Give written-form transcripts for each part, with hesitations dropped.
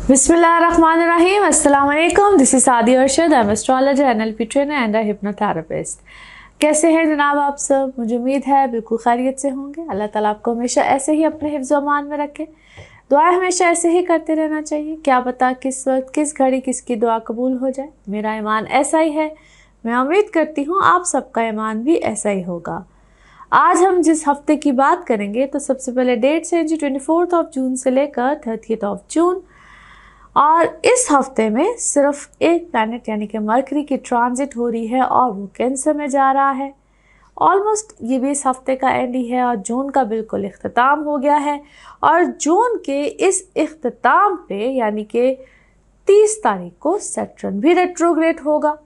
Bismillahirrahmanirrahim. Assalamu alaikum. This is Saadi Arshad. I'm astrologer, NLP trainer and a hypnotherapist. कैसे हैं जनाब आप सब? मुझे उम्मीद है बिल्कुल खैरियत से होंगे। अल्लाह ताला आपको हमेशा ऐसे ही अपने हिफ्ज़ व अमान में रखे। दुआ हमेशा ऐसे ही करते रहना चाहिए। क्या पता किस वक्त किस घड़ी किसकी दुआ कबूल हो जाए। मेरा ईमान ऐसा ही है। मैं उम्मीद करती हूँ आप सबका ईमान भी ऐसा ही होगा। आज हम जिस हफ्ते की बात करेंगे तो सबसे पहले डेट्स हैं जी 24 जून से लेकर 30 जून। और इस हफ्ते में सिर्फ एक प्लैनेट यानी कि मरकरी की ट्रांजिट हो रही है और वो कैंसर में जा रहा है। ऑलमोस्ट ये भी इस हफ्ते का एंड ही है और जून का बिल्कुल इख्तिताम हो गया है। और जून के इस इख्तिताम पे यानी कि 30 तारीख को सैटर्न भी रेट्रोग्रेड होगा।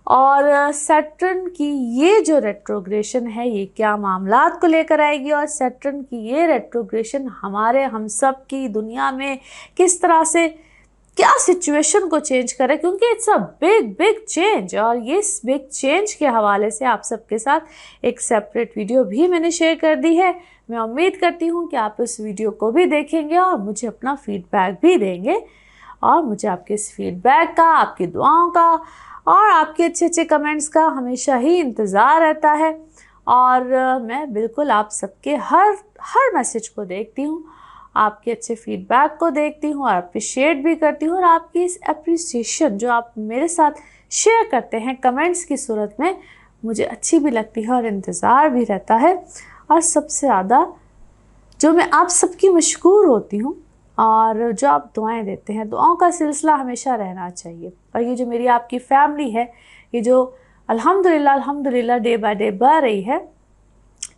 और सैटर्न की ये जो रेट्रोग्रेशन है ये क्या मामलात को लेकर आएगी और सैटर्न की ये रेट्रोग्रेशन हम सब की दुनिया में किस तरह से क्या सिचुएशन को चेंज करे, क्योंकि इट्स अ बिग चेंज। और ये बिग चेंज के हवाले से आप सबके साथ एक सेपरेट वीडियो भी मैंने शेयर कर दी है। मैं उम्मीद करती हूँ कि आप इस वीडियो को भी देखेंगे और मुझे अपना फीडबैक भी देंगे। और मुझे आपके इस फीडबैक का, आपकी दुआओं का और आपके अच्छे कमेंट्स का हमेशा ही इंतज़ार रहता है। और मैं बिल्कुल आप सबके हर मैसेज को देखती हूँ, आपके अच्छे फीडबैक को देखती हूँ और अप्रिशिएट भी करती हूँ। और आपकी इस अप्रिसिएशन जो आप मेरे साथ शेयर करते हैं कमेंट्स की सूरत में, मुझे अच्छी भी लगती है और इंतज़ार भी रहता है। और सबसे ज़्यादा जो मैं आप सबकी मशकूर होती हूँ और जो आप दुआएं देते हैं, दुआओं का सिलसिला हमेशा रहना चाहिए। और ये जो मेरी आपकी फैमिली है, ये जो अल्हम्दुलिल्लाह डे बाय डे बढ़ रही है,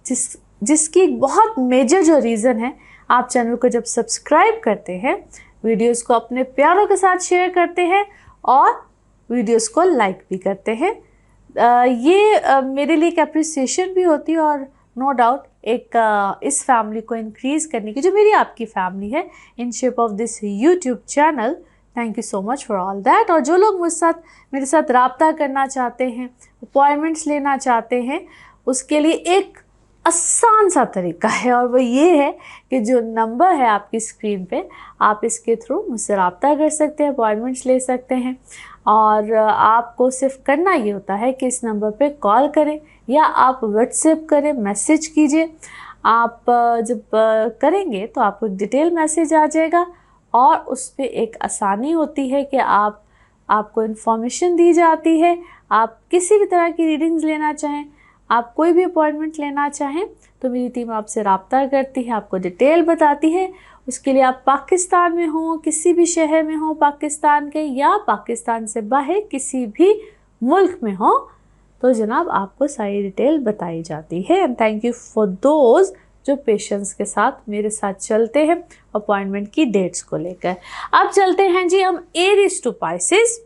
जिसकी बहुत मेजर जो रीज़न है, आप चैनल को जब सब्सक्राइब करते हैं, वीडियोस को अपने प्यारों के साथ शेयर करते हैं और वीडियोस को लाइक भी करते हैं। ये मेरे लिए एक अप्रिसिएशन भी होती है और नो डाउट एक इस फैमिली को इंक्रीज़ करने की जो मेरी आपकी फैमिली है in shape of this YouTube channel. Thank you so much for all that. और जो लोग मेरे साथ रब्ता करना चाहते हैं, अपॉइंटमेंट्स लेना चाहते हैं, उसके लिए एक आसान सा तरीका है और वो ये है कि जो नंबर है आपकी स्क्रीन पे, आप इसके थ्रू मुझसे रब्ता कर सकते हैं, अपॉइंटमेंट्स ले सकते हैं। और आपको सिर्फ करना ये होता है कि इस नंबर पे कॉल करें या आप व्हाट्सएप करें, मैसेज कीजिए। आप जब करेंगे तो आपको एक डिटेल मैसेज आ जाएगा और उस पर एक आसानी होती है कि आपको इन्फॉर्मेशन दी जाती है। आप किसी भी तरह की रीडिंग्स लेना चाहें, आप कोई भी अपॉइंटमेंट लेना चाहें तो मेरी टीम आपसे रब्ता करती है, आपको डिटेल बताती है। उसके लिए आप पाकिस्तान में हो, किसी भी शहर में हो पाकिस्तान के, या पाकिस्तान से बाहर किसी भी मुल्क में हो, तो जनाब आपको सारी डिटेल बताई जाती है। And thank you for those जो पेशेंस के साथ मेरे साथ चलते हैं अपॉइंटमेंट की डेट्स को लेकर। अब चलते हैं जी हम एरीज टू पाइसेस,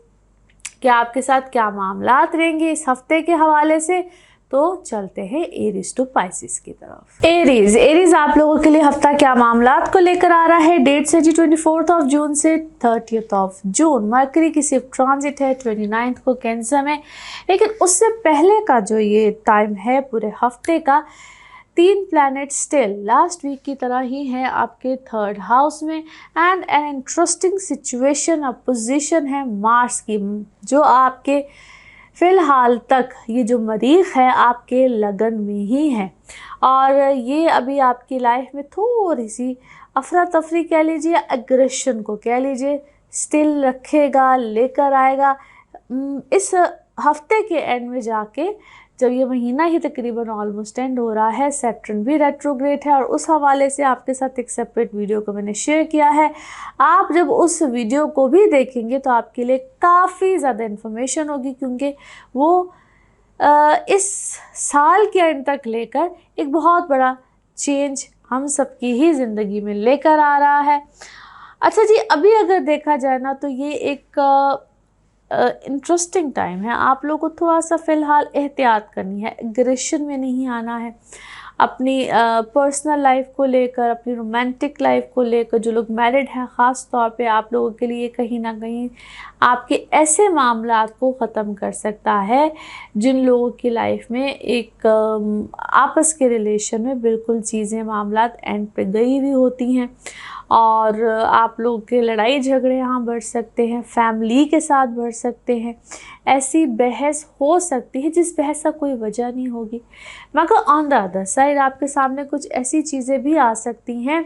क्या आपके साथ क्या मामलात रहेंगे इस हफ्ते के हवाले से। तो चलते हैं एरीज टू पाइसेस की तरफ। एरीज आप लोगों के लिए हफ्ता क्या मामलात को लेकर आ रहा है। डेट है जी 24 जून से 30 जून। मरकरी की सिर्फ ट्रांजिट है 29 को कैंसर में, लेकिन उससे पहले का जो ये टाइम है पूरे हफ्ते का, 3 प्लैनेट स्टिल लास्ट वीक की तरह ही हैं आपके 3rd हाउस में। And an interesting situation opposition है मार्स की, जो आपके फ़िलहाल तक ये जो मरीख है आपके लगन में ही है। और ये अभी आपकी लाइफ में थोड़ी सी अफरा तफरी कह लीजिए, एग्रेशन को कह लीजिए, स्टिल रखेगा, लेकर आएगा। इस हफ्ते के एंड में जाके जब ये महीना ही तकरीबन ऑलमोस्ट एंड हो रहा है, सैटर्न भी रेट्रोग्रेड है और उस हवाले से आपके साथ एक सेपरेट वीडियो को मैंने शेयर किया है। आप जब उस वीडियो को भी देखेंगे तो आपके लिए काफ़ी ज़्यादा इन्फॉर्मेशन होगी, क्योंकि वो इस साल के एंड तक लेकर एक बहुत बड़ा चेंज हम सबकी ही ज़िंदगी में लेकर आ रहा है। अच्छा जी, अभी अगर देखा जाए ना तो ये एक इंटरेस्टिंग टाइम है। आप लोगों को थोड़ा सा फ़िलहाल एहतियात करनी है, एग्रेशन में नहीं आना है। अपनी पर्सनल लाइफ को लेकर, अपनी रोमांटिक लाइफ को लेकर, जो लोग मैरिड हैं ख़ास तौर पे आप लोगों के लिए कहीं ना कहीं आपके ऐसे मामलात को ख़त्म कर सकता है जिन लोगों की लाइफ में एक आपस के रिलेशन में बिल्कुल चीज़ें मामलात एंड पे गई हुई होती हैं और आप लोगों के लड़ाई झगड़े यहाँ बढ़ सकते हैं, फैमिली के साथ बढ़ सकते हैं। ऐसी बहस हो सकती है जिस बहस का कोई वजह नहीं होगी, मगर ऑन द अदर साइड आपके सामने कुछ ऐसी चीज़ें भी आ सकती हैं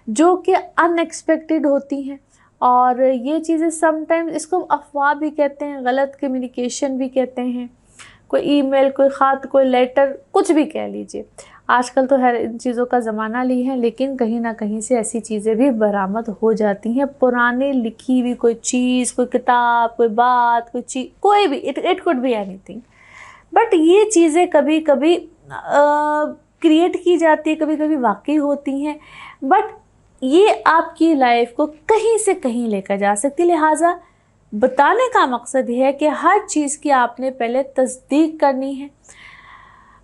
जो कि अनएक्सपेक्टेड होती हैं। और ये चीज़ें समटाइम्स, इसको अफवाह भी कहते हैं, गलत कम्युनिकेशन भी कहते हैं, कोई ईमेल, कोई ख़त, कोई लेटर, कुछ भी कह लीजिए। आजकल तो हर इन चीज़ों का ज़माना ली है, लेकिन कहीं ना कहीं से ऐसी चीज़ें भी बरामद हो जाती हैं। पुरानी लिखी हुई कोई चीज़, कोई किताब, कोई बात, कोई चीज़, कोई भी, it could be anything, but ये चीज़ें कभी कभी क्रिएट की जाती है, कभी कभी वाकई होती हैं, बट ये आपकी लाइफ को कहीं से कहीं लेकर जा सकती है। लिहाजा बताने का मकसद ये है कि हर चीज़ की आपने पहले तस्दीक करनी है,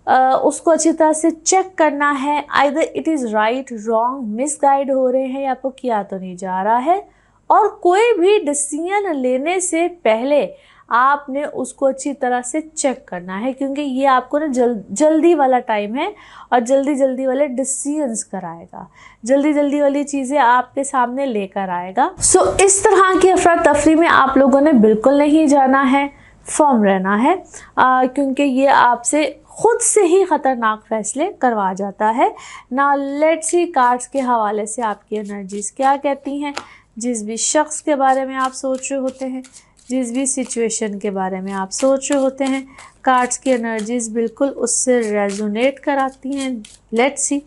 उसको अच्छी तरह से चेक करना है, either it is right, wrong, misguide हो रहे हैं या आपको किया तो नहीं जा रहा है। और कोई भी डिसीजन लेने से पहले आपने उसको अच्छी तरह से चेक करना है, क्योंकि ये आपको ना जल्दी वाला टाइम है और जल्दी वाले डिसीजंस कराएगा, जल्दी वाली चीज़ें आपके सामने लेकर आएगा। सो इस तरह की अफरा तफरी में आप लोगों ने बिल्कुल नहीं जाना है, फर्म रहना है, क्योंकि ये आपसे खुद से ही ख़तरनाक फ़ैसले करवा जाता है ना। लेट्स सी कार्ड्स के हवाले से आपकी एनर्जीज़ क्या कहती हैं। जिस भी शख्स के बारे में आप सोच रहे होते हैं, जिस भी सिचुएशन के बारे में आप सोच रहे होते हैं, कार्ड्स की एनर्जीज़ बिल्कुल उससे रेजोनेट कराती हैं। लेट्स सी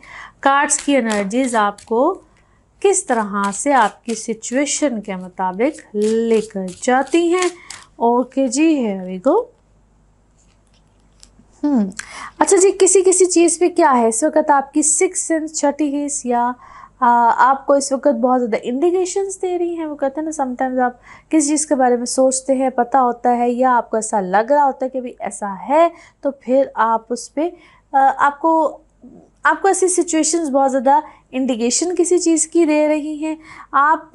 कार्ड्स की एनर्जीज़ आपको किस तरह से आपकी सिचुएशन के मुताबिक लेकर जाती हैं। ओके जी, है वी गो। अच्छा जी, किसी चीज़ पे क्या है इस वक्त आपकी सिक्स सेंस, छठी हिस्स या आपको इस वक्त बहुत ज़्यादा इंडिकेशंस दे रही हैं। वो कहते हैं ना, समटाइम्स आप किसी चीज़ के बारे में सोचते हैं, पता होता है या आपको ऐसा लग रहा होता है कि भाई ऐसा है, तो फिर आप उस पर आपको ऐसी सिचुएशंस बहुत ज़्यादा इंडिकेशन किसी चीज़ की दे रही हैं। आप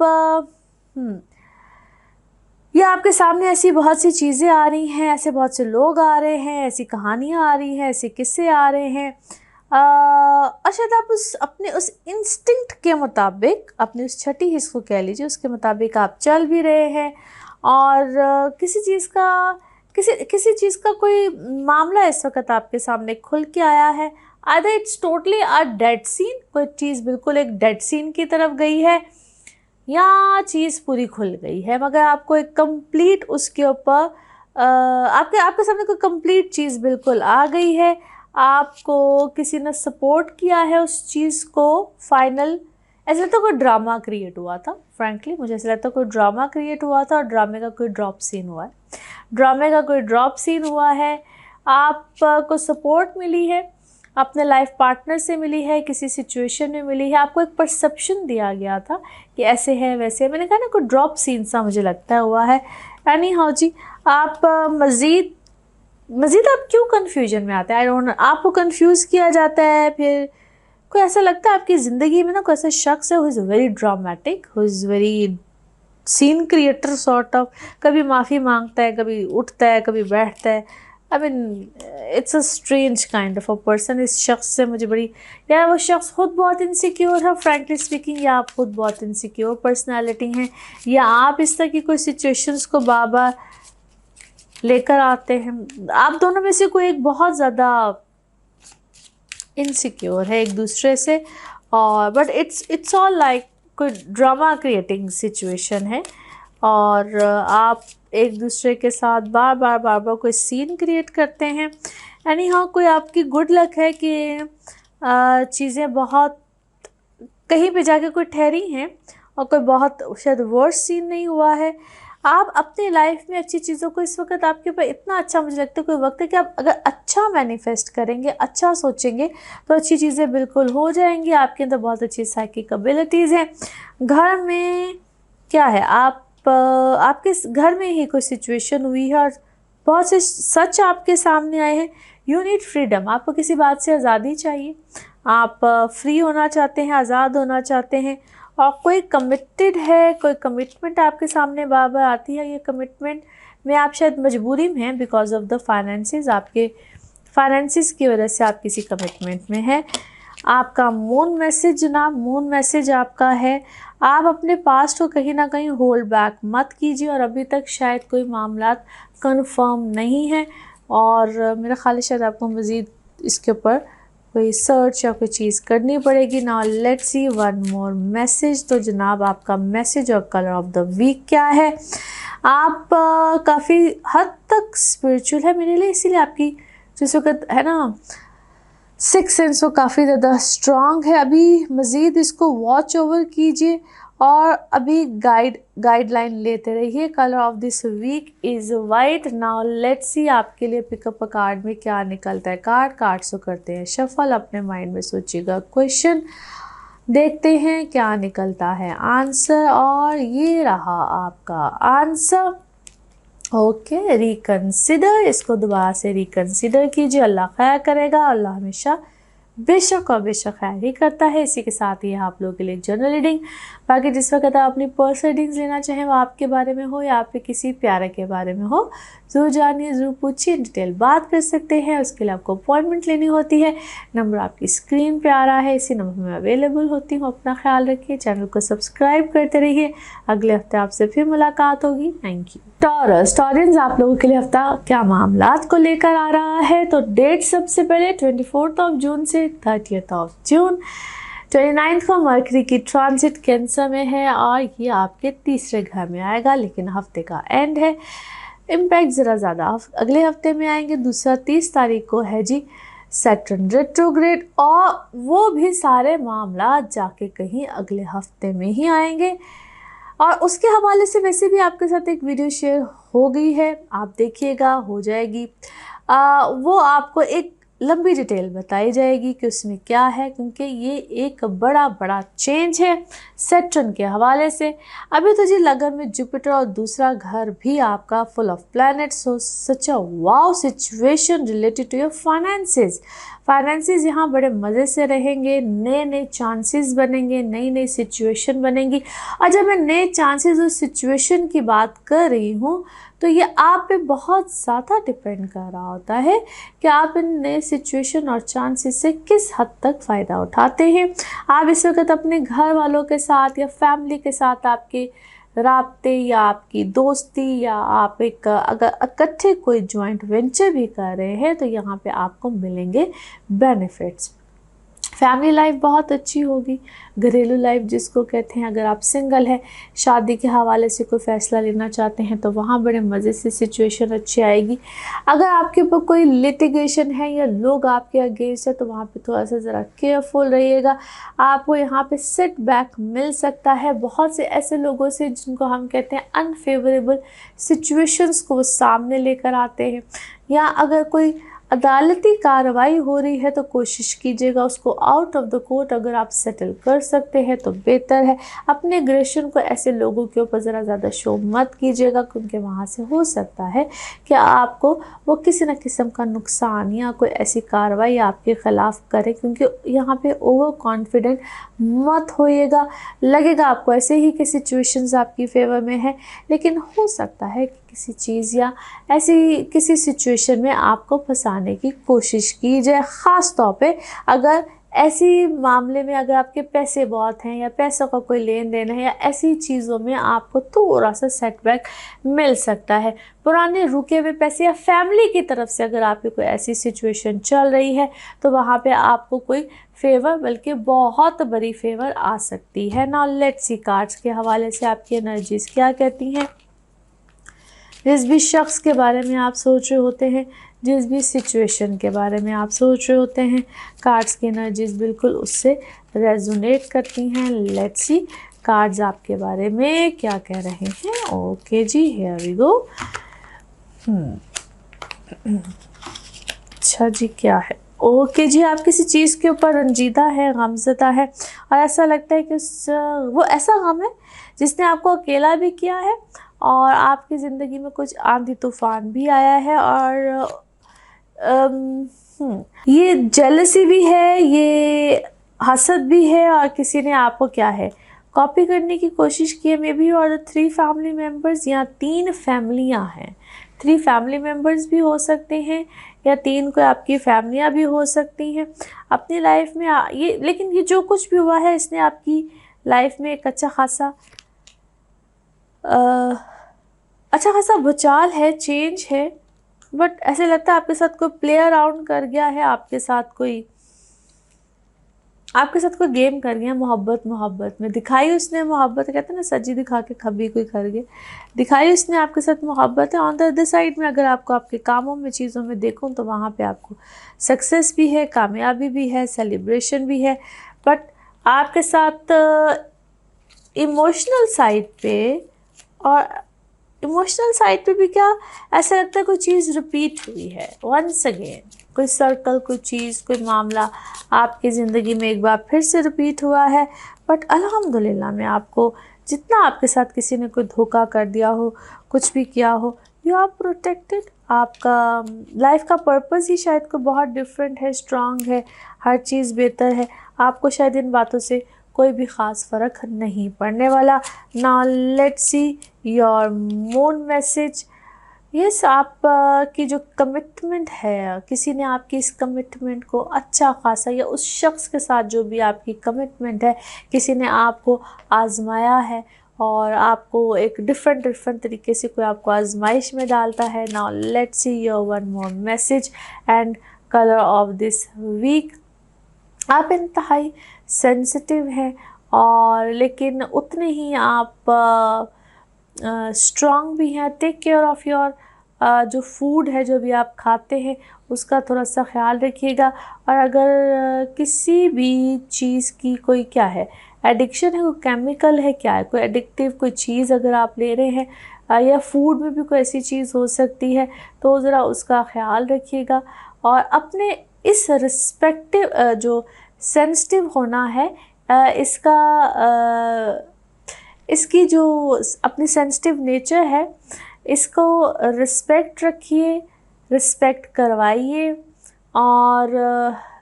या आपके सामने ऐसी बहुत सी चीज़ें आ रही हैं, ऐसे बहुत से लोग आ रहे हैं, ऐसी कहानियाँ आ रही हैं, ऐसे किस्से आ रहे हैं, और शायद आप अपने उस इंस्टिंक्ट के मुताबिक, अपनी उस छठी हिस्स को कह लीजिए, उसके मुताबिक आप चल भी रहे हैं। और किसी चीज़ का कोई मामला इस वक्त आपके सामने खुल के आया है। Either it's totally a dead scene, कोई चीज़ बिल्कुल एक डेड सीन की तरफ गई है, या चीज़ पूरी खुल गई है, मगर आपको एक कंप्लीट उसके ऊपर आपके सामने कोई कंप्लीट चीज़ बिल्कुल आ गई है। आपको किसी ने सपोर्ट किया है उस चीज़ को फाइनल। ऐसा लगता है कोई ड्रामा क्रिएट हुआ था, फ्रैंकली मुझे ऐसा लगता है कोई ड्रामा क्रिएट हुआ था और ड्रामे का कोई ड्रॉप सीन हुआ है। ड्रामे का कोई ड्रॉप सीन हुआ है, आपको सपोर्ट मिली है, अपने लाइफ पार्टनर से मिली है, किसी सिचुएशन में मिली है, आपको एक परसेप्शन दिया गया था कि ऐसे है वैसे है। मैंने कहा ना, कोई ड्रॉप सीन सा मुझे लगता हुआ है। एनी हाउ जी, आप मज़ीद आप क्यों कन्फ्यूजन में आते हैं? आई डोंट नो, आपको कंफ्यूज किया जाता है, फिर कोई ऐसा लगता है आपकी ज़िंदगी में ना कोई ऐसा शख्स है who is very dramatic, who is very scene creator sort of, कभी माफ़ी मांगता है, कभी उठता है, कभी बैठता है। I mean it's a strange kind of a person. इस शख्स से मुझे बड़ी, या वो शख्स खुद बहुत इनसिक्योर है फ्रैंकली स्पीकिंग, या आप खुद बहुत इनसिक्योर पर्सनालिटी हैं, या आप इस तरह की कोई सिचुएशंस को बार बार लेकर आते हैं। आप दोनों में से कोई एक बहुत ज़्यादा इनसिक्योर है एक दूसरे से, और बट इट्स ऑल लाइक कोई ड्रामा क्रिएटिंग सिचुएशन है, और आप एक दूसरे के साथ बार बार कोई सीन क्रिएट करते हैं। यानी हाँ, कोई आपकी गुड लक है कि चीज़ें बहुत कहीं पे जाके कोई ठहरी हैं और कोई बहुत शायद वर्स्ट सीन नहीं हुआ है। आप अपनी लाइफ में अच्छी चीज़ों को, इस वक्त आपके ऊपर इतना अच्छा मुझे लगता है कोई वक्त है कि आप अगर अच्छा मैनिफेस्ट करेंगे, अच्छा सोचेंगे, तो अच्छी चीज़ें बिल्कुल हो जाएंगी। आपके अंदर बहुत अच्छी साइकिक एबिलिटीज़ हैं। घर में क्या है, आपके घर में ही कोई सिचुएशन हुई है और बहुत से सच आपके सामने आए हैं। यू नीड फ्रीडम, आपको किसी बात से आज़ादी चाहिए, आप फ्री होना चाहते हैं, आज़ाद होना चाहते हैं, और कोई कमिटेड है, कोई कमिटमेंट आपके सामने बार बार आती है। ये कमिटमेंट में आप शायद मजबूरी में हैं बिकॉज ऑफ द फाइनेंसिस, आपके फाइनेंसिस की वजह से आप किसी कमिटमेंट में हैं। आपका मून मैसेज जनाब, मून मैसेज आपका है, आप अपने पास्ट को कहीं ना कहीं होल्ड बैक मत कीजिए, और अभी तक शायद कोई मामला कंफर्म नहीं है, और मेरा ख्याल है शायद आपको मज़ीद इसके ऊपर कोई सर्च या कोई चीज़ करनी पड़ेगी। Now let's see one more message. तो जनाब आपका मैसेज और कलर ऑफ द वीक क्या है? आप काफ़ी हद तक स्पिरिचुअल है मेरे लिए, इसीलिए आपकी जिस वक्त है ना सिक्स सेंस वो काफ़ी ज़्यादा स्ट्रॉन्ग है। अभी मज़ीद इसको वॉच ओवर कीजिए और अभी गाइडलाइन लेते रहिए। Colour of this week is white. Now let's see आपके लिए पिकअप अ कार्ड में क्या निकलता है। कार्ड्स को करते हैं शफल, अपने माइंड में सोचिएगा क्वेश्चन, देखते हैं क्या निकलता है आंसर, और ये रहा आपका आंसर। ओके, रिकन्सिडर, इसको दोबारा से रिकन्सिडर कीजिए। अल्लाह खैर करेगा, अल्लाह हमेशा बेशक और बेशक खैर ही करता है। इसी के साथ ही आप लोगों के लिए जनरल रीडिंग। बाकी जिस वक्त आप अपनी पर्सनल रीडिंग्स लेना चाहें, वो आपके बारे में हो या आपके किसी प्यारे के बारे में हो, ज़रूर जानिए, ज़रूर पूछिए, डिटेल बात कर सकते हैं। उसके लिए आपको अपॉइंटमेंट लेनी होती है। नंबर आपकी स्क्रीन पे आ रहा है, इसी नंबर में अवेलेबल होती हूँ। अपना ख्याल रखिए, चैनल को सब्सक्राइब करते रहिए। अगले हफ्ते आपसे फिर मुलाकात होगी। Thank you. टॉरियंस, आप लोगों के लिए हफ्ता क्या मामलात को लेकर आ रहा है? तो डेट सबसे पहले 24 जून से 30 जून। 29 को मरकरी की ट्रांजिट कैंसर में है और ये आपके तीसरे घर में आएगा, लेकिन हफ्ते का एंड है। इम्पैक्ट ज़रा ज़्यादा अगले हफ्ते में आएंगे। दूसरा 30 तारीख को है जी सैटर्न रेट्रोग्रेड, और वो भी सारे मामला जाके कहीं अगले हफ्ते में ही आएंगे। और उसके हवाले से वैसे भी आपके साथ एक वीडियो शेयर हो गई है, आप देखिएगा, हो जाएगी। वो आपको एक लंबी डिटेल बताई जाएगी कि उसमें क्या है, क्योंकि ये एक बड़ा चेंज है सैटर्न के हवाले से। अभी तो जी लगन में जुपिटर और दूसरा घर भी आपका full of planets, so such a wow situation related to your finances यहाँ बड़े मज़े से रहेंगे। नए चांसेस बनेंगे, नई सिचुएशन बनेंगी। और जब मैं नए चांसेस और सिचुएशन की बात कर रही हूँ, तो ये आप पे बहुत ज़्यादा डिपेंड कर रहा होता है कि आप इन नए सिचुएशन और चांसेस से किस हद तक फ़ायदा उठाते हैं। आप इस वक्त अपने घर वालों के साथ या फैमिली के साथ आपके राब्ते या आपकी दोस्ती, या आप एक अगर इकट्ठे कोई जॉइंट वेंचर भी कर रहे हैं, तो यहाँ पे आपको मिलेंगे बेनिफिट्स। फैमिली लाइफ बहुत अच्छी होगी, घरेलू लाइफ जिसको कहते हैं। अगर आप सिंगल हैं, शादी के हवाले से कोई फ़ैसला लेना चाहते हैं, तो वहाँ बड़े मज़े से सिचुएशन अच्छी आएगी। अगर आपके ऊपर कोई लिटिगेशन है या लोग आपके अगेंस्ट है, तो वहाँ पे थोड़ा सा ज़रा केयरफुल रहिएगा। आपको यहाँ पे सेटबैक मिल सकता है बहुत से ऐसे लोगों से जिनको हम कहते हैं अनफेवरेबल सिचुएशंस को वो सामने लेकर आते हैं। या अगर कोई अदालती कार्रवाई हो रही है, तो कोशिश कीजिएगा उसको आउट ऑफ द कोर्ट अगर आप सेटल कर सकते हैं तो बेहतर है। अपने एग्रेशन को ऐसे लोगों के ऊपर ज़रा ज़्यादा शो मत कीजिएगा, क्योंकि वहाँ से हो सकता है कि आपको वो किसी न किस्म का नुकसान या कोई ऐसी कार्रवाई आपके ख़िलाफ़ करे, क्योंकि यहाँ पे ओवर कॉन्फिडेंट मत होइएगा। लगेगा आपको ऐसे ही कि सिचुएशंस आपकी फेवर में है, लेकिन हो सकता है कि किसी चीज़ या ऐसी किसी सिचुएशन में आपको फंसाने की कोशिश की जाए। ख़ास तौर पे अगर ऐसी मामले में अगर आपके पैसे बहुत हैं या पैसों का कोई लेन देन है, या ऐसी चीज़ों में आपको थोड़ा सा सेटबैक मिल सकता है। पुराने रुके हुए पैसे या फैमिली की तरफ से अगर आपकी कोई ऐसी सिचुएशन चल रही है, तो वहाँ पे आपको कोई फेवर, बल्कि बहुत बड़ी फेवर आ सकती है। नाउ लेट्स सी कार्ड्स के हवाले से आपकी एनर्जीज क्या कहती हैं। जिस भी शख्स के बारे में आप सोच रहे होते हैं, जिस भी सिचुएशन के बारे में आप सोच रहे होते हैं, कार्ड्स की एनर्जीज बिल्कुल उससे रेजोनेट करती हैं। लेट्स सी कार्ड्स आपके बारे में क्या कह रहे हैं। ओके जी, हियर वी गो। अच्छा जी, क्या है? ओके जी, आप किसी चीज़ के ऊपर रंजीदा है, गमज़दा है, और ऐसा लगता है कि वो ऐसा गम है जिसने आपको अकेला भी किया है और आपकी ज़िंदगी में कुछ आंधी तूफान भी आया है और ये जेलसी भी है, ये हसद भी है और किसी ने आपको क्या है कॉपी करने की कोशिश की है। मे बी और 3 फैमिली मेम्बर्स, या 3 फैमिलियाँ हैं, 3 फैमिली मेम्बर्स भी हो सकते हैं या 3 कोई आपकी फैमिलियाँ भी हो सकती हैं अपनी लाइफ में। ये लेकिन ये जो कुछ भी हुआ है इसने आपकी लाइफ में एक अच्छा खासा भूचाल है, चेंज है। बट ऐसे लगता है आपके साथ कोई प्ले अराउंड कर गया है, आपके साथ कोई गेम कर गया मोहब्बत में। दिखाई उसने मोहब्बत, कहते हैं ना सजी दिखा के खबी कोई कर गया, दिखाई उसने आपके साथ मोहब्बत है। ऑन द अदर साइड में अगर आपको आपके कामों में चीज़ों में देखूं तो वहाँ पे आपको सक्सेस भी है, कामयाबी भी है, सेलिब्रेशन भी है। बट आपके साथ इमोशनल साइड पे भी क्या ऐसा लगता है कोई चीज़ रिपीट हुई है वंस अगेन, कोई सर्कल, कोई चीज़, कोई मामला आपकी ज़िंदगी में एक बार फिर से रिपीट हुआ है। बट अल्हम्दुलिल्लाह में आपको जितना आपके साथ किसी ने कोई धोखा कर दिया हो, कुछ भी किया हो, यू आर प्रोटेक्टेड। आपका लाइफ का पर्पस ही शायद को बहुत डिफरेंट है, स्ट्रांग है, हर चीज़ बेहतर है। आपको शायद इन बातों से कोई भी ख़ास फ़र्क नहीं पड़ने वाला। Now let's see your moon message. Yes, आप की जो कमिटमेंट है, किसी ने आपकी इस कमिटमेंट को अच्छा खासा, या उस शख्स के साथ जो भी आपकी कमिटमेंट है, किसी ने आपको आजमाया है और आपको एक डिफरेंट तरीके से कोई आपको आजमाइश में डालता है। Now let's see your one more message and colour of this week. आप इंतहाई सेंसिटिव हैं और लेकिन उतने ही आप स्ट्रॉन्ग भी हैं। टेक केयर ऑफ़ योर जो फूड है, जो भी आप खाते हैं उसका थोड़ा सा ख्याल रखिएगा। और अगर किसी भी चीज़ की कोई क्या है एडिक्शन है, कोई केमिकल है, क्या है कोई एडिक्टिव कोई चीज़ अगर आप ले रहे हैं या फूड में भी कोई ऐसी चीज़ हो सकती है तो ज़रा उसका ख्याल रखिएगा। और अपने इस रिस्पेक्टिव जो सेंसिटिव होना है इसकी जो अपनी सेंसिटिव नेचर है इसको रिस्पेक्ट रखिए, रिस्पेक्ट करवाइए। और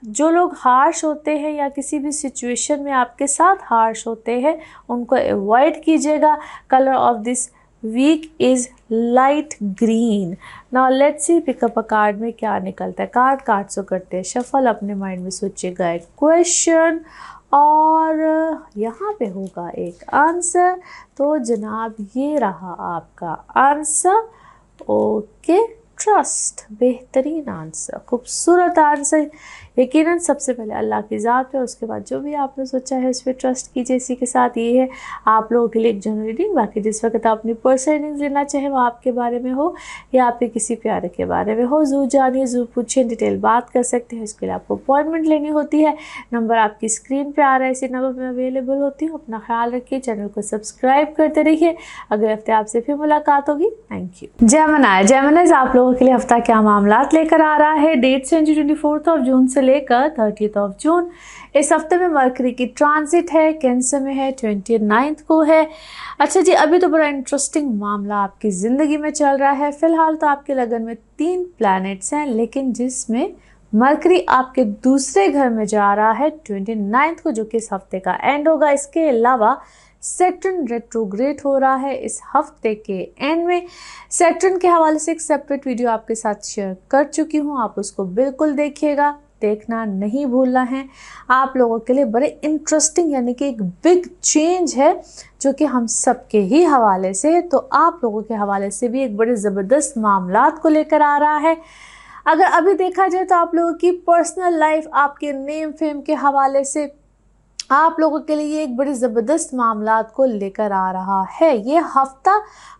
जो लोग हार्श होते हैं या किसी भी सिचुएशन में आपके साथ हार्श होते हैं उनको अवॉइड कीजिएगा। Colour of this week is light green. Now let's see pickup a card में क्या निकलता है। कार्ड्स को करते हैं शफल, अपने माइंड में सोचिएगा एक क्वेश्चन और यहाँ पे होगा एक आंसर। तो जनाब ये रहा आपका आंसर। ओके, ट्रस्ट, बेहतरीन आंसर, खूबसूरत आंसर। यकीनन सबसे पहले अल्लाह की ज़ात पे, उसके बाद जो भी आपने सोचा है उस पर ट्रस्ट कीजिए। इसी के साथ ये है आप लोगों के लिए एक जनरल रीडिंग। बाकी जिस वक्त आप अपनी पर्सनल रीडिंग लेना चाहें वो आपके बारे में हो या आपके किसी प्यारे के बारे में हो, ज़रूर जानिए, ज़रूर पूछिए, डिटेल बात कर सकते हैं। इसके लिए आपको अपॉइंटमेंट लेनी होती है। नंबर आपकी स्क्रीन पर आ रहा है, इसी नंबर पर अवेलेबल होती हूँ। अपना ख्याल रखिए, चैनल को सब्सक्राइब करते रहिए। अगले हफ्ते आपसे फिर मुलाकात होगी। Thank you. जेमिनी आप लोगों के लिए हफ्ता क्या मामलात लेकर आ रहा है। डेट से 24 जून से लेकर 30 जून। इस हफ्ते में मरकरी की ट्रांजिट है, कैंसर में है, 29 को है। अच्छा जी, अभी तो बड़ा इंटरेस्टिंग मामला आपकी ज़िंदगी में चल रहा है। फ़िलहाल तो आपके लगन में 3 प्लैनेट्स हैं, लेकिन जिसमें मरकरी आपके दूसरे घर में जा रहा है 29 को, जो कि इस हफ्ते का एंड होगा। इसके अलावा सैटर्न रेट्रोग्रेड हो रहा है इस हफ्ते के एंड में। सैटर्न के हवाले से एक सेपरेट वीडियो आपके साथ शेयर कर चुकी हूँ, आप उसको बिल्कुल देखिएगा, देखना नहीं भूलना है। आप लोगों के लिए बड़े इंटरेस्टिंग यानी कि एक बिग चेंज है जो कि हम सबके ही हवाले से, तो आप लोगों के हवाले से भी एक बड़े ज़बरदस्त मामलात को लेकर आ रहा है। अगर अभी देखा जाए तो आप लोगों की पर्सनल लाइफ, आपके नेम फेम के हवाले से आप लोगों के लिए एक बड़ी ज़बरदस्त मामलात को लेकर आ रहा है। ये हफ्ता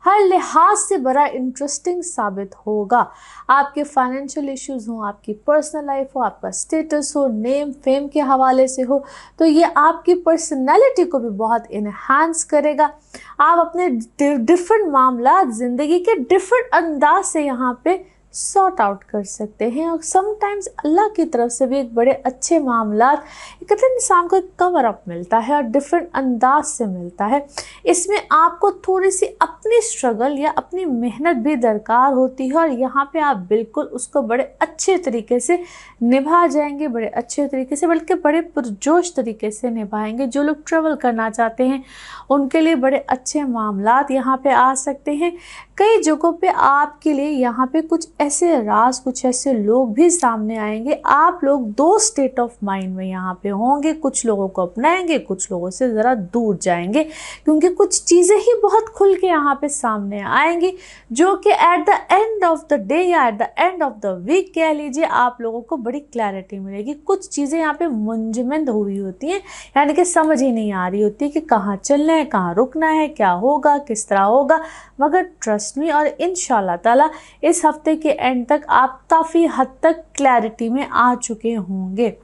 हर लिहाज से बड़ा इंटरेस्टिंग साबित होगा। आपके फाइनेंशियल इश्यूज़ हों, आपकी पर्सनल लाइफ हो, आपका स्टेटस हो, नेम फेम के हवाले से हो, तो ये आपकी पर्सनैलिटी को भी बहुत इन्हांस करेगा। आप अपने डिफरेंट मामलात ज़िंदगी के डिफरेंट अंदाज से यहाँ पे सॉर्ट आउट कर सकते हैं। और समटाइम्स अल्लाह की तरफ से भी एक बड़े अच्छे मामलात, कहते हैं इंसान को एक कवर अप मिलता है और डिफरेंट अंदाज से मिलता है। इसमें आपको थोड़ी सी अपनी स्ट्रगल या अपनी मेहनत भी दरकार होती है और यहाँ पे आप बिल्कुल उसको बड़े अच्छे तरीके से निभा जाएंगे, बड़े अच्छे तरीके से, बल्कि बड़े पुरजोश तरीके से निभाएंगे। जो लोग ट्रैवल करना चाहते हैं उनके लिए बड़े अच्छे मामलात यहाँ पे आ सकते हैं। कई जगहों पे आपके लिए यहाँ पे कुछ ऐसे राज, कुछ ऐसे लोग भी सामने आएंगे। आप लोग दो स्टेट ऑफ माइंड में यहाँ पे होंगे, कुछ लोगों को अपनाएंगे, कुछ लोगों से ज़रा दूर जाएंगे, क्योंकि कुछ चीज़ें ही बहुत खुल के यहाँ पे सामने आएंगी जो कि at the end of the day या at the end of the week कह लीजिए, आप लोगों को बड़ी क्लैरिटी मिलेगी। कुछ चीज़ें यहाँ पे मुंजमद हुई होती हैं, यानी कि समझ ही नहीं आ रही होती कि कहाँ चलना है, कहाँ रुकना है, क्या होगा, किस तरह होगा। मगर ट्रस्ट मी, और इंशाल्लाह ताला इस हफ्ते के एंड तक आप काफ़ी हद तक क्लैरिटी में आ चुके होंगे।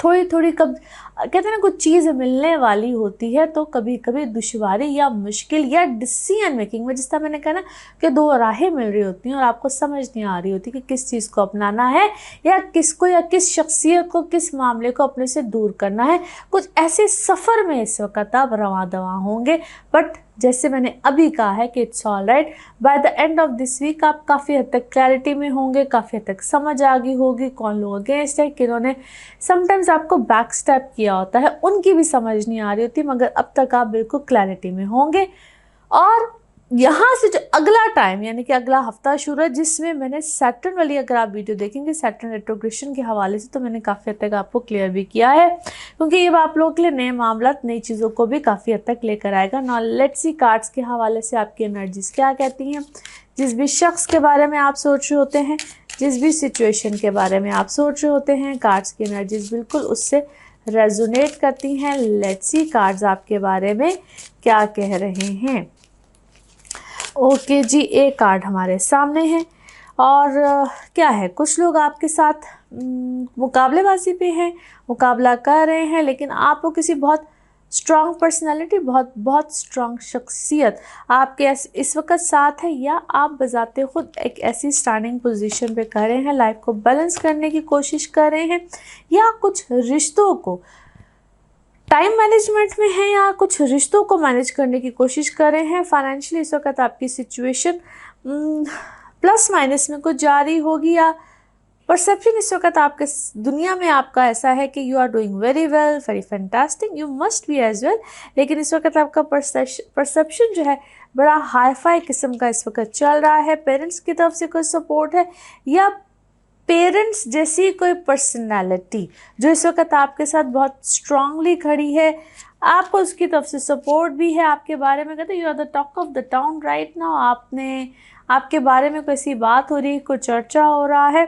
थोड़ी थोड़ी कहते हैं ना, कुछ चीज़ मिलने वाली होती है तो कभी कभी दुश्वारी या मुश्किल या डिसीजन मेकिंग में, जिस तरह मैंने कहा ना कि दो राहें मिल रही होती हैं और आपको समझ नहीं आ रही होती कि किस चीज़ को अपनाना है या किसको, या किस शख्सियत को, किस मामले को अपने से दूर करना है। कुछ ऐसे सफ़र में इस वक्त आप रवां दवा होंगे। बट जैसे मैंने अभी कहा है कि it's all right, by the end of this week आप काफ़ी हद तक क्लैरिटी में होंगे, काफ़ी हद तक समझ आ गई होगी कौन लोग अगेंस्ट है, किन्होंने समटाइम्स आपको बैक स्टेप किया होता है, उनकी भी समझ नहीं आ रही होती, मगर अब तक आप बिल्कुल क्लैरिटी में होंगे। और यहाँ से जो अगला टाइम यानी कि अगला हफ्ता शुरू है, जिसमें मैंने सैटर्न वाली, अगर आप वीडियो देखेंगे सैटर्न रेट्रोग्रेशन के हवाले से, तो मैंने काफ़ी हद तक आपको क्लियर भी किया है, क्योंकि ये आप लोगों के लिए नए मामला, नई चीज़ों को भी काफ़ी हद तक लेकर आएगा। नाउ लेट्स सी कार्ड्स के हवाले से आपकी एनर्जीज क्या कहती हैं। जिस भी शख्स के बारे में आप सोच रहे होते हैं, जिस भी सिचुएशन के बारे में आप सोच रहे होते हैं, कार्ड्स की एनर्जीज बिल्कुल उससे रेजोनेट करती हैं। लेट्स सी कार्ड्स आपके बारे में क्या कह रहे हैं। ओके जी, एक कार्ड हमारे सामने है और क्या है, कुछ लोग आपके साथ मुकाबलेबाजी पे हैं, मुकाबला कर रहे हैं, लेकिन आपको किसी बहुत स्ट्रॉन्ग पर्सनालिटी, बहुत स्ट्रॉन्ग शख्सियत आपके इस वक्त साथ है, या आप बजाते खुद एक ऐसी स्टैंडिंग पोजीशन पे कर रहे हैं, लाइफ को बैलेंस करने की कोशिश कर रहे हैं, या कुछ रिश्तों को टाइम मैनेजमेंट में है, या कुछ रिश्तों को मैनेज करने की कोशिश कर रहे हैं। फाइनेंशियली इस वक्त आपकी सिचुएशन प्लस माइनस में कुछ जारी होगी, या परसेप्शन इस वक्त आपके दुनिया में आपका ऐसा है कि you are doing very well, very fantastic, you must be as well, लेकिन इस वक्त आपका परसेप्शन जो है बड़ा हाई फाई किस्म का इस वक्त चल रहा है। पेरेंट्स की तरफ से कोई सपोर्ट है, या पेरेंट्स जैसी कोई पर्सनालिटी जो इस वक्त आपके साथ बहुत स्ट्रांगली खड़ी है, आपको उसकी तरफ से सपोर्ट भी है। आपके बारे में कहते हैं you are the talk of the town right now. आपके बारे में कोई ऐसी बात हो रही है, कोई चर्चा हो रहा है,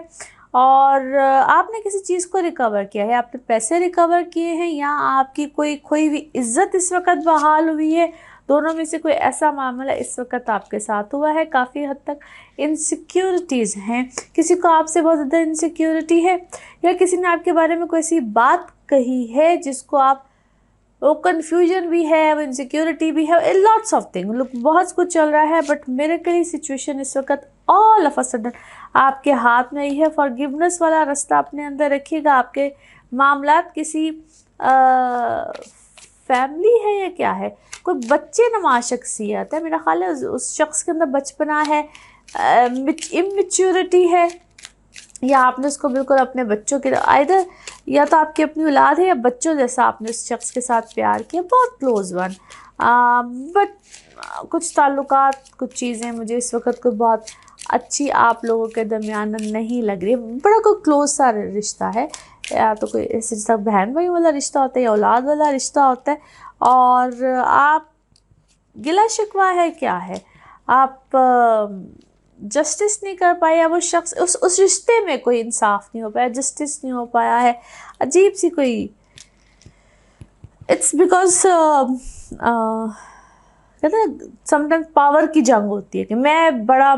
और आपने किसी चीज़ को रिकवर किया है, आपने पैसे रिकवर किए हैं, या आपकी कोई खोई हुई इज्जत इस वक्त बहाल हुई है। दोनों में से कोई ऐसा मामला इस वक्त आपके साथ हुआ है। काफ़ी हद तक इनसिक्योरिटीज़ हैं, किसी को आपसे बहुत ज़्यादा इनसिक्योरिटी है, या किसी ने आपके बारे में कोई ऐसी बात कही है जिसको आप, वो कन्फ्यूजन भी है, वो इनसिक्योरिटी भी है, लॉट्स ऑफ थिंग, लोग बहुत कुछ चल रहा है। बट मेरे के लिए सिचुएशन इस वक्त ऑल ऑफ अ सडन आपके हाथ में ही है। फॉरगिवनेस वाला रास्ता अपने अंदर रखिएगा। आपके मामलात किसी फैमिली है या क्या है, कोई बच्चे नमा शख्सियत है, मेरा ख्याल है उस शख्स के अंदर बचपना है, इमेच्योरिटी है, या आपने उसको बिल्कुल अपने बच्चों के आइदर, या तो आपकी अपनी औलाद है या बच्चों जैसा आपने उस शख्स के साथ प्यार किया, बहुत क्लोज वन। बट कुछ ताल्लुकात, कुछ चीज़ें मुझे इस वक्त को बहुत अच्छी आप लोगों के दरमियान नहीं लग रही है। बड़ा कोई क्लोज सा रिश्ता है, या तो कोई ऐसे जैसा बहन भाई वाला रिश्ता होता है, या औलाद वाला रिश्ता होता है, और आप गिला शिकवा है, क्या है, आप जस्टिस नहीं कर पाए, या वो शख्स उस रिश्ते में कोई इंसाफ नहीं हो पाया, जस्टिस नहीं हो पाया है, अजीब सी कोई, इट्स बिकॉज कहते हैं समटाइम्स पावर की जंग होती है कि मैं बड़ा,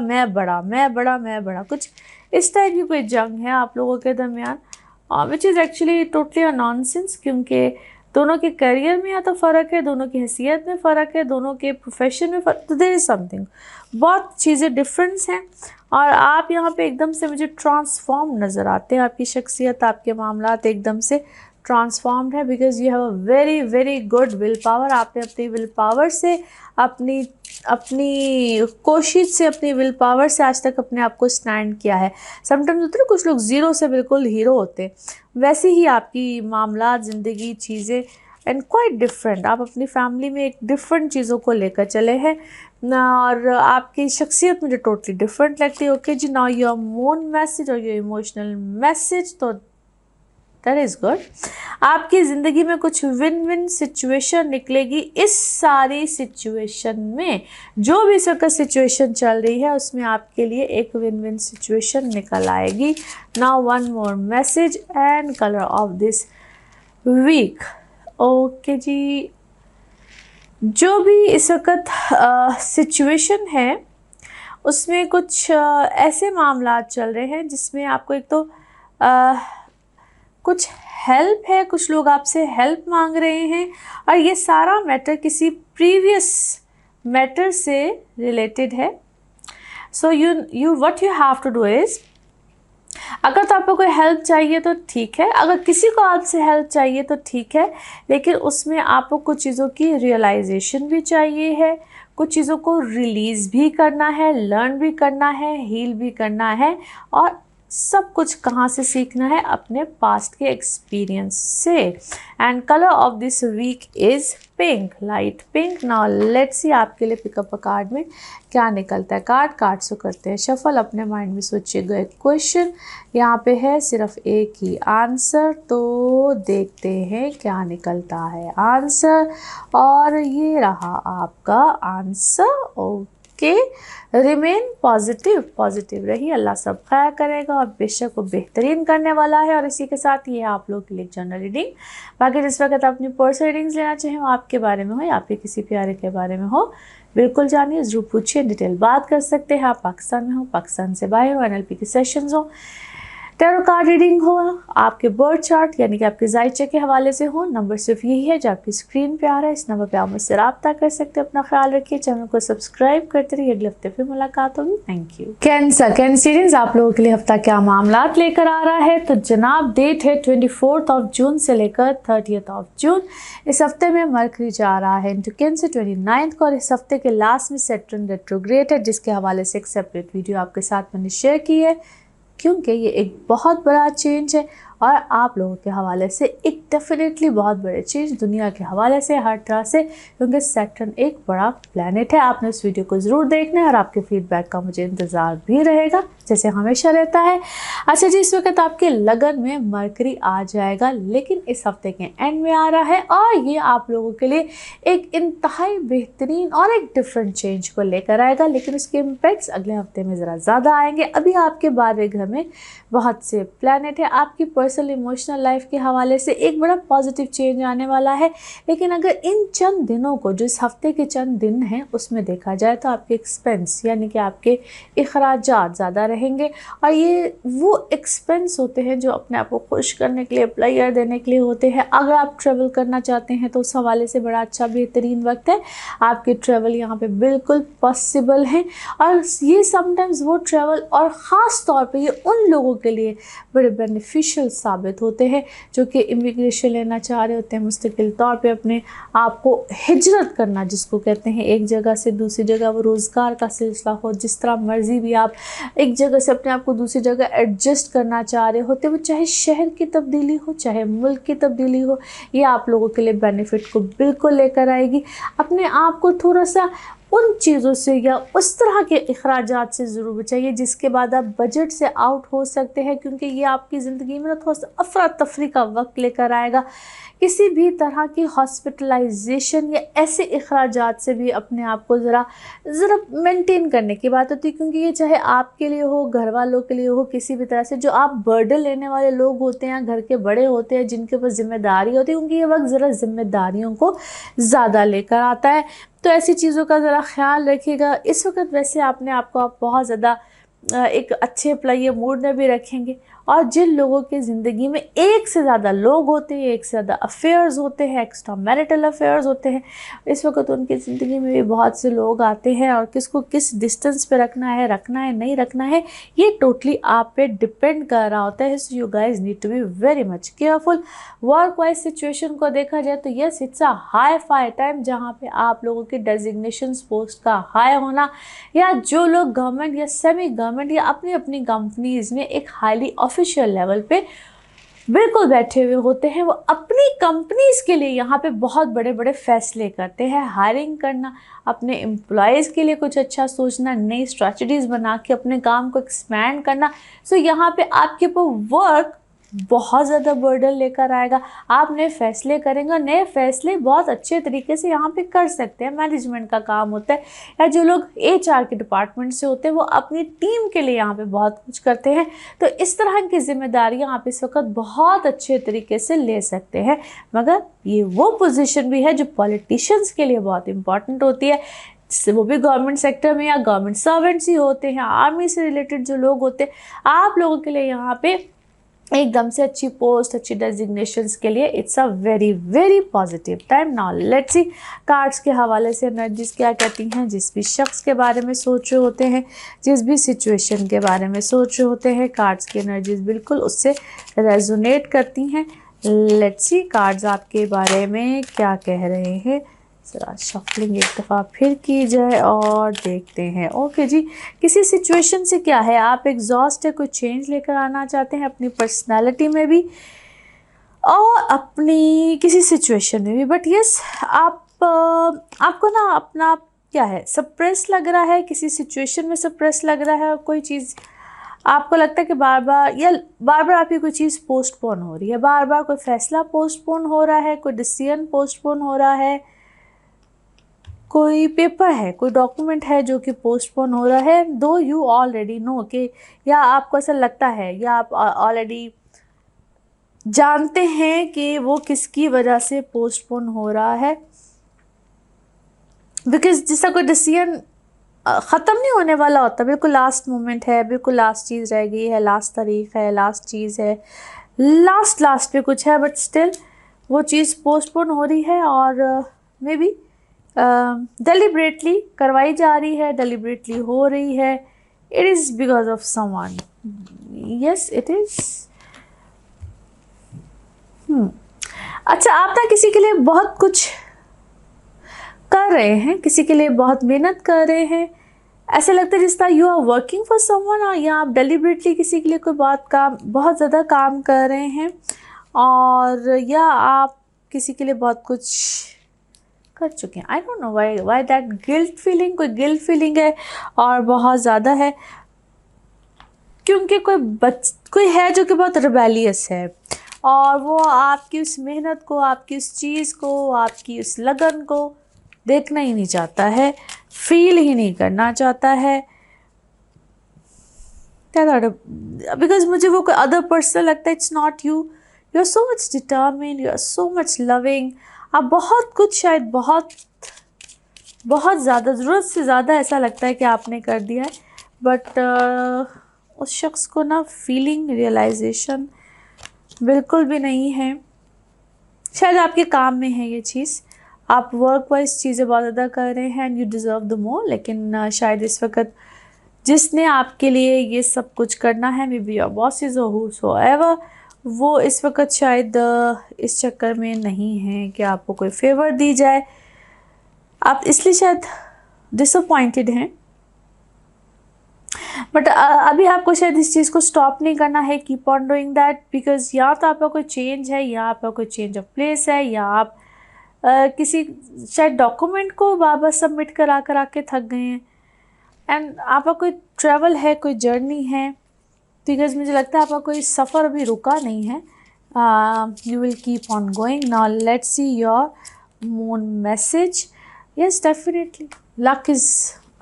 कुछ इस टाइप की कोई जंग है आप लोगों के दरमियान, which is actually totally a nonsense, क्योंकि दोनों के करियर में या तो फ़र्क है, दोनों की हैसियत में फ़र्क है, दोनों के प्रोफेशन में फ़र्क, तो देयर इज़ समथिंग, बहुत चीज़ें डिफरेंस हैं। और आप यहाँ पे एकदम से मुझे ट्रांसफॉर्म नज़र आते हैं, आपकी शख्सियत, आपके मामलात एकदम से ट्रांसफॉर्म्ड है, because you have a very very good will power. आपने अपनी विल पावर से, अपनी कोशिश से, अपनी विल पावर से आज तक अपने आप को स्टैंड किया है। समटाइम्स होते हैं कुछ लोग ज़ीरो से बिल्कुल हीरो होते हैं, वैसे ही आपकी मामलात, ज़िंदगी, चीज़ें एंड क्वाइट डिफरेंट। आप अपनी फैमिली में एक डिफरेंट चीज़ों को लेकर चले हैं ना, और आपकी शख्सियत मुझे टोटली डिफरेंट लगती है। ओके जी, नाउ योर मून मैसेज और योर इमोशनल मैसेज, तो दैट इज़ गुड। आपकी ज़िंदगी में कुछ विन विन सिचुएशन निकलेगी। इस सारी सिचुएशन में, जो भी इस वक्त सिचुएशन चल रही है, उसमें आपके लिए एक विन विन सिचुएशन निकल आएगी। Now one more message and colour of this week. Okay जी, जो भी इस वक्त सिचुएशन है उसमें कुछ ऐसे मामलात चल रहे हैं जिसमें आपको एक तो कुछ हेल्प है, कुछ लोग आपसे हेल्प मांग रहे हैं, और ये सारा मैटर किसी प्रीवियस मैटर से रिलेटेड है। So you what you have to do is, अगर तो आपको कोई हेल्प चाहिए तो ठीक है, अगर किसी को आपसे हेल्प चाहिए तो ठीक है, लेकिन उसमें आपको कुछ चीज़ों की रियलाइजेशन भी चाहिए है, कुछ चीज़ों को रिलीज़ भी करना है, लर्न भी करना है, हील भी करना है, और सब कुछ कहाँ से सीखना है? अपने पास्ट के एक्सपीरियंस से। And colour of this week is pink, light pink. Now let's see आपके लिए पिकअप अ कार्ड में क्या निकलता है। कार्ड से करते हैं शफल। अपने माइंड में सोचिए गए क्वेश्चन, यहाँ पे है सिर्फ एक ही आंसर, तो देखते हैं क्या निकलता है आंसर। और ये रहा आपका आंसर। ओके, रिमेन पॉजिटिव रहिए, अल्लाह सब खैर करेगा और बेशक वो बेहतरीन करने वाला है। और इसी के साथ ये आप लोग के लिए जनरल रीडिंग। बाकी जिस वक्त आप अपनी पर्सनल रीडिंग्स लेना चाहें, वो आपके बारे में हो या आपके किसी प्यारे के बारे में हो, बिल्कुल जानिए, ज़रूर पूछिए, डिटेल बात कर सकते हैं। आप पाकिस्तान में हो, पाकिस्तान से बाहर हो, NLP के सेशंस हो, टैरो कार्ड रीडिंग हो, आपके बर्थ चार्ट यानी कि आपके जायचे के हवाले से हो, नंबर सिर्फ यही है जो आपकी स्क्रीन पे आ रहा है। इस नंबर पे आप मुझसे रब्ता कर सकते हैं। अपना ख्याल रखिए, चैनल को सब्सक्राइब करते रहिए। अगले हफ्ते फिर मुलाकात होगी। Thank you. कैंसरियंस, आप लोगों के लिए हफ्ता क्या मामलात लेकर आ रहा है? तो जनाब, डेट है 24 जून से लेकर 30 जून। इस हफ्ते में मरकरी जा रहा है इनटू कैंसर 29 को, और इस हफ्ते के लास्ट में सैटर्न रेट्रोग्रेड है, जिसके हवाले से एक सेपरेट वीडियो आपके साथ मैंने शेयर की है, क्योंकि ये एक बहुत बड़ा चेंज है और आप लोगों के हवाले से एक डेफिनेटली बहुत बड़े चेंज, दुनिया के हवाले से, हर तरह से, क्योंकि सैटर्न एक बड़ा प्लैनेट है। आपने इस वीडियो को ज़रूर देखना है और आपके फीडबैक का मुझे इंतज़ार भी रहेगा, जैसे हमेशा रहता है। अच्छा जी, इस वक्त आपके लगन में मरकरी आ जाएगा, लेकिन इस हफ्ते के एंड में आ रहा है, और ये आप लोगों के लिए एक इंतहाई बेहतरीन और एक डिफरेंट चेंज को लेकर आएगा, लेकिन उसके इम्पैक्ट्स अगले हफ्ते में ज़रा ज़्यादा आएंगे। अभी आपके 12वें घर में बहुत से प्लैनेट है, आपकी पर्सनल इमोशनल लाइफ के हवाले से एक बड़ा पॉजिटिव चेंज आने वाला है। लेकिन अगर इन चंद दिनों को, जो इस हफ्ते के चंद दिन हैं, उसमें देखा जाए तो आपके एक्सपेंस यानी कि आपके अखराजात ज़्यादा रहेंगे, और ये वो एक्सपेंस होते हैं जो अपने आप को खुश करने के लिए, प्लेयर देने के लिए होते हैं। अगर आप ट्रैवल करना चाहते हैं तो उस हवाले से बड़ा अच्छा बेहतरीन वक्त है, आपके ट्रैवल यहाँ पे बिल्कुल पॉसिबल हैं। और ये समटाइम्स वो ट्रैवल, और ख़ास तौर पे ये उन लोगों के लिए बड़े बेनिफिशियल साबित होते हैं जो कि इमिग्रेशन लेना चाह रहे होते हैं, मुस्तकिल तौर पे अपने आप को हिजरत करना जिसको कहते हैं, एक जगह से दूसरी जगह, वो रोज़गार का सिलसिला हो, जिस तरह मर्जी भी आप एक जगह से अपने आप को दूसरी जगह एडजस्ट करना चाह रहे होते, वो चाहे शहर की तब्दीली हो, चाहे मुल्क की तब्दीली हो, ये आप लोगों के लिए बेनिफिट को बिल्कुल लेकर आएगी। अपने आप को थोड़ा सा उन चीज़ों से या उस तरह के अखराजात से ज़रूर बचाइए जिसके बाद आप बजट से आउट हो सकते हैं, क्योंकि ये आपकी ज़िंदगी में थोड़ा सा अफरा तफरी का वक्त लेकर आएगा। किसी भी तरह की हॉस्पिटलाइजेशन या ऐसे अखराजात से भी अपने आप को ज़रा मेंटेन करने की बात होती है, क्योंकि ये चाहे आपके लिए हो, घर वालों के लिए हो, किसी भी तरह से जो आप बर्डन लेने वाले लोग होते हैं, घर के बड़े होते हैं, जिनके ऊपर जिम्मेदारी होती है, क्योंकि ये वक्त ज़रा जिम्मेदारियों को ज़्यादा लेकर आता है। तो ऐसी चीज़ों का ज़रा ख्याल रखिएगा। इस वक्त वैसे आप बहुत ज़्यादा एक अच्छे प्लेयर मूड में भी रखेंगे, और जिन लोगों की ज़िंदगी में एक से ज़्यादा लोग होते हैं, एक से ज़्यादा अफेयर्स होते हैं, एक्स्ट्रा मैरिटल अफेयर्स होते हैं, इस वक्त उनकी ज़िंदगी में भी बहुत से लोग आते हैं और किसको किस डिस्टेंस पे रखना है नहीं रखना है, ये टोटली आप पे डिपेंड कर रहा होता है। So you guys need to be very much careful. Work wise situation को देखा जाए तो yes, it's a hi fi time जहाँ पे आप लोगों के डेजिग्नेशन पोस्ट का हाई होना, या जो लोग गवर्नमेंट या सेमी गवर्नमेंट या अपनी अपनी कंपनीज में एक हाईली ऑफिशियल लेवल पे बिल्कुल बैठे हुए होते हैं, वो अपनी कंपनीज के लिए यहाँ पे बहुत बड़े बड़े फैसले करते हैं। हायरिंग करना, अपने एम्प्लॉयज़ के लिए कुछ अच्छा सोचना, नई स्ट्रैटेजीज बना के अपने काम को एक्सपैंड करना। सो यहाँ पे आपके ऊपर वर्क बहुत ज़्यादा बर्डन लेकर आएगा। आप नए फैसले करेंगे, नए फैसले बहुत अच्छे तरीके से यहाँ पे कर सकते हैं, मैनेजमेंट का काम होता है। या जो लोग HR के डिपार्टमेंट से होते हैं, वो अपनी टीम के लिए यहाँ पे बहुत कुछ करते हैं। तो इस तरह की जिम्मेदारियाँ आप इस वक्त बहुत अच्छे तरीके से ले सकते हैं। मगर ये वो पोजीशन भी है जो पॉलिटिशियंस के लिए बहुत इंपॉर्टेंट होती है, वो भी गवर्नमेंट सेक्टर में या गवर्नमेंट सर्वेंट्स ही होते हैं, आर्मी से रिलेटेड जो लोग होते हैं। आप लोगों के लिए यहाँ पे एकदम से अच्छी पोस्ट, अच्छी डेजिग्नेशंस के लिए it's a very very positive time. Now let's C cards के हवाले से एनर्जीज क्या कहती हैं। जिस भी शख्स के बारे में सोच रहे होते हैं, जिस भी सिचुएशन के बारे में सोच रहे होते हैं, कार्ड्स की एनर्जीज बिल्कुल उससे रेजोनेट करती हैं। लेट्स सी कार्ड्स आपके बारे में क्या कह रहे हैं। ज़रा शफलिंग एक दफ़ा फिर की जाए और देखते हैं। ओके जी, किसी सिचुएशन से क्या है, आप एग्जॉस्ट है, कोई चेंज लेकर आना चाहते हैं अपनी पर्सनालिटी में भी और अपनी किसी सिचुएशन में भी। बट यस, आपको ना अपना क्या है, सप्रेस लग रहा है, किसी सिचुएशन में सप्रेस लग रहा है और कोई चीज़ आपको लगता है कि बार बार आपकी कोई चीज़ पोस्टपोन हो रही है, बार बार कोई फैसला पोस्टपोन हो रहा है, कोई डिसीजन पोस्टपोन हो रहा है, कोई पेपर है, कोई डॉक्यूमेंट है जो कि पोस्टपोन हो रहा है। दो यू ऑलरेडी नो कि, या आपको ऐसा लगता है या आप ऑलरेडी जानते हैं कि वो किसकी वजह से पोस्टपोन हो रहा है। बिकॉज जिसका कोई डिसीजन ख़त्म नहीं होने वाला होता, बिल्कुल लास्ट मोमेंट है, बिल्कुल लास्ट चीज़ रह गई है, लास्ट तारीख है, लास्ट चीज़ है, लास्ट पे कुछ है, बट स्टिल वो चीज़ पोस्टपोन हो रही है और मे बी डेलिब्रेटली करवाई जा रही है, डेलिब्रेटली हो रही है। It is because of someone, yes it is. अच्छा, आप ना किसी के लिए बहुत कुछ कर रहे हैं, किसी के लिए बहुत मेहनत कर रहे हैं, ऐसा लगता है जिस तरह you are working for someone, या आप डेलिब्रेटली किसी के लिए कोई बहुत ज़्यादा काम कर रहे हैं, और या आप किसी के लिए बहुत कुछ कर चुके हैं। I don't know why that guilt feeling, कोई गिल्ट फीलिंग है और बहुत ज़्यादा है, क्योंकि कोई है जो कि बहुत रिबेलियस है और वो आपकी उस मेहनत को, आपकी उस चीज़ को, आपकी उस लगन को देखना ही नहीं चाहता है, फील ही नहीं करना चाहता है। बिकॉज मुझे वो कोई अदर पर्सन लगता है, it's not you. You are so much determined, you are so much loving, आप बहुत कुछ, शायद बहुत ज़्यादा, ज़रूरत से ज़्यादा ऐसा लगता है कि आपने कर दिया है, बट उस शख्स को ना फीलिंग, रियलाइजेशन बिल्कुल भी नहीं है। शायद आपके काम में है ये चीज़, आप वर्क वाइज चीज़ें बहुत ज़्यादा कर रहे हैं and you deserve the more, लेकिन शायद इस वक्त जिसने आपके लिए ये सब कुछ करना है, मे बी योर बॉसेस और हूसोएवर, वो इस वक्त शायद इस चक्कर में नहीं है कि आपको कोई फेवर दी जाए, आप इसलिए शायद डिसअपॉइंटेड हैं। बट अभी आपको शायद इस चीज़ को स्टॉप नहीं करना है, keep on doing that, because या तो आपका कोई चेंज है, या आपका कोई चेंज ऑफ प्लेस है, या आप किसी शायद डॉक्यूमेंट को बार बार सबमिट करा के थक गए हैं, एंड आपका कोई ट्रैवल है, कोई जर्नी है, बिकॉज मुझे लगता है आपका कोई सफ़र अभी रुका नहीं है। You will keep on going. Now let's see your moon message. Yes, definitely luck is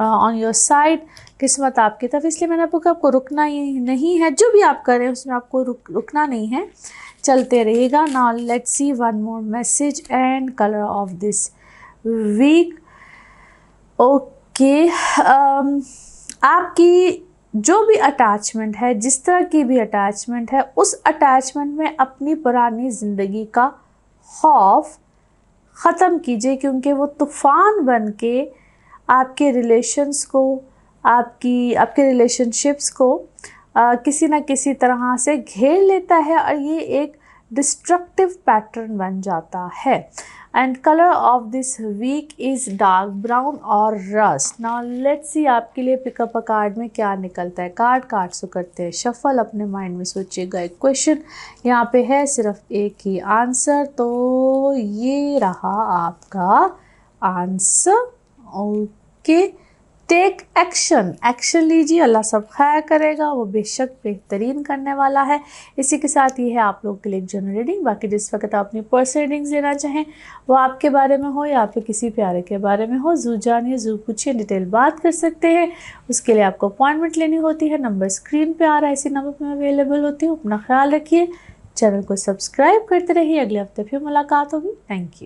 on your side, किस्मत आपकी तरफ, इसलिए मैंने आपको रुकना ही नहीं है, जो भी आप कर रहे हैं उसमें आपको रुकना नहीं है, चलते रहेगा। Now let's see one more message and colour of this week. Okay, आपकी जो भी अटैचमेंट है, जिस तरह की भी अटैचमेंट है, उस अटैचमेंट में अपनी पुरानी ज़िंदगी का खौफ ख़त्म कीजिए, क्योंकि वो तूफ़ान बन के आपके रिलेशंस को, आपके रिलेशनशिप्स को किसी न किसी तरह से घेर लेता है और ये एक डिस्ट्रक्टिव पैटर्न बन जाता है। And colour of this week is dark brown और रस्ट। नाउ लेट्स सी आपके लिए पिकअप अ कार्ड में क्या निकलता है। कार्ड से करते हैं शफल। अपने माइंड में सोचिएगा एक क्वेश्चन, यहाँ पे है सिर्फ एक ही आंसर, तो ये रहा आपका answer. Okay, take action, action लीजिए, अल्लाह सब खैर करेगा, वो बेशक बेहतरीन करने वाला है। इसी के साथ ये है आप लोगों के लिए एक जनरल रीडिंग। बाकी जिस वक्त आप अपनी पर्सनल रीडिंग्स लेना चाहें, वो आपके बारे में हो या फिर किसी प्यारे के बारे में हो, जू जानिए, जू पूछिए, डिटेल बात कर सकते हैं। उसके लिए आपको अपॉइंटमेंट लेनी होती है। नंबर स्क्रीन पर आ रहा है, इसी नंबर पर अवेलेबल होती हूँ। अपना ख्याल रखिए, चैनल को सब्सक्राइब करते रहिए। अगले हफ्ते फिर मुलाकात होगी। Thank you.